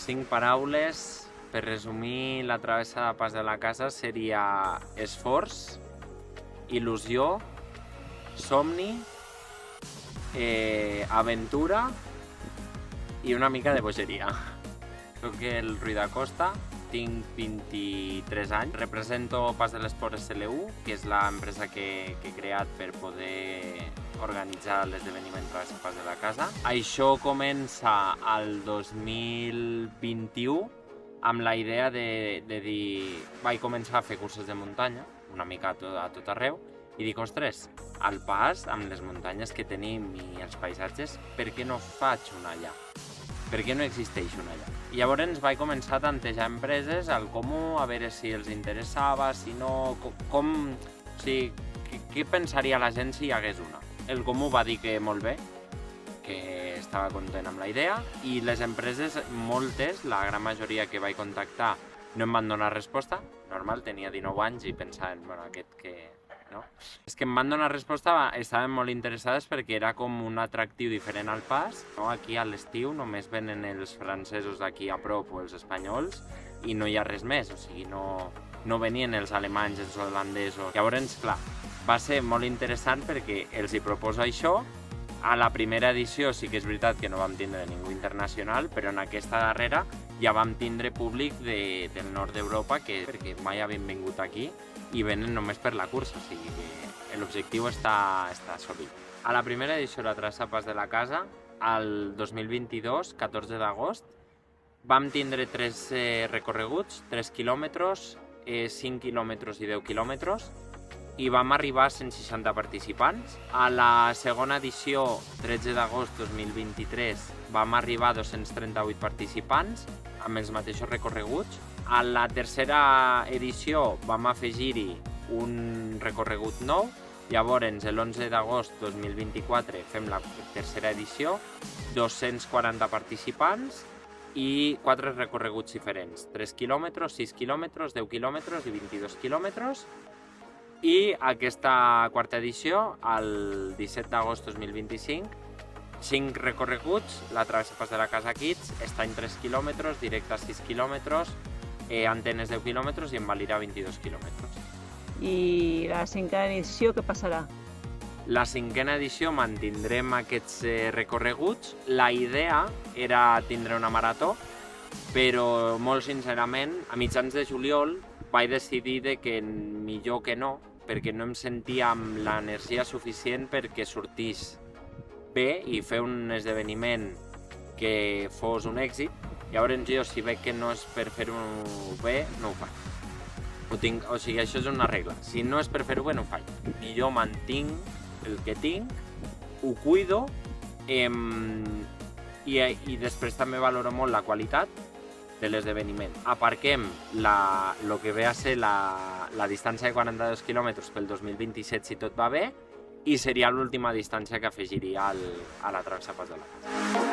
5 paraules, per resumir la travessa de Pas de la Casa seria esforç, il·lusió, somni, aventura i una mica de bogeria. Soc el Rui da Costa, tinc 23 anys, represento Pas de l'Esport SLU, que és l'empresa que he creat per poder organitzar l'esdeveniment Travessa Pas de la Casa. Això comença al 2021 amb la idea de dir... Vaig començar a fer cursos de muntanya, una mica a tot arreu, i dic, ostres, al Pas, amb les muntanyes que tenim i els paisatges, per què no faig una allà? Per què no existeix una allà? I llavors vaig començar a tantejar empreses al comú, a veure si els interessava, si no... O sigui, què pensaria la gent si hi hagués una? El comú va dir que molt bé, que estava content amb la idea, i les empreses, moltes, la gran majoria que vaig contactar, no em van donar resposta. Normal, tenia 19 anys i pensaven, bueno, aquest que... No? És que em van donar resposta, estaven molt interessades perquè era com un atractiu diferent al Pas. No? Aquí a l'estiu només venen els francesos d'aquí a prop o els espanyols i no hi ha res més, o sigui, no venien els alemanys, els holandesos. Llavors, clar, va ser molt interessant perquè els hi proposo això. A la primera edició sí que és veritat que no vam tindre ningú internacional, però en aquesta darrera ja vam tindre públic del nord d'Europa, perquè mai havien vingut aquí i venen només per la cursa, o sigui que l'objectiu està assolit. A la primera edició de la Travessa Pas de la Casa, al 2022, 14 d'agost, vam tindre 3 recorreguts, 3 quilòmetres, 5 quilòmetres i 10 quilòmetres, i vam arribar a 160 participants. A la segona edició, 13 d'agost 2023, vam arribar a 238 participants amb els mateixos recorreguts. A la tercera edició vam afegir-hi un recorregut nou. Llavors, l'11 d'agost 2024 fem la tercera edició, 240 participants i 4 recorreguts diferents, 3 quilòmetres, 6 quilòmetres, 10 quilòmetres i 22 quilòmetres. I aquesta quarta edició, el 17 d'agost 2025, 5 recorreguts, la Travessa Pas de la Casa Kids, estany 3 quilòmetres, directe 6 quilòmetres, antenes 10 quilòmetres i envalira 22 quilòmetres. I la cinquena edició què passarà? La cinquena edició mantindrem aquests recorreguts. La idea era tindre una marató, però molt sincerament, a mitjans de juliol vaig decidir que millor que no, perquè no em sentia amb l'energia suficient perquè sortís bé i fer un esdeveniment que fos un èxit. Llavors jo, si veig que no és per fer-ho bé, no ho faig. O sigui, això és una regla. Si no és per fer-ho bé, no ho faig. Millor mantinc el que tinc, ho cuido i després també valoro molt la qualitat de l'esdeveniment. Aparquem el que ve a ser la distància de 42 quilòmetres pel 2027 si tot va bé i seria l'última distància que afegiria a la Travessa Pas de la Casa.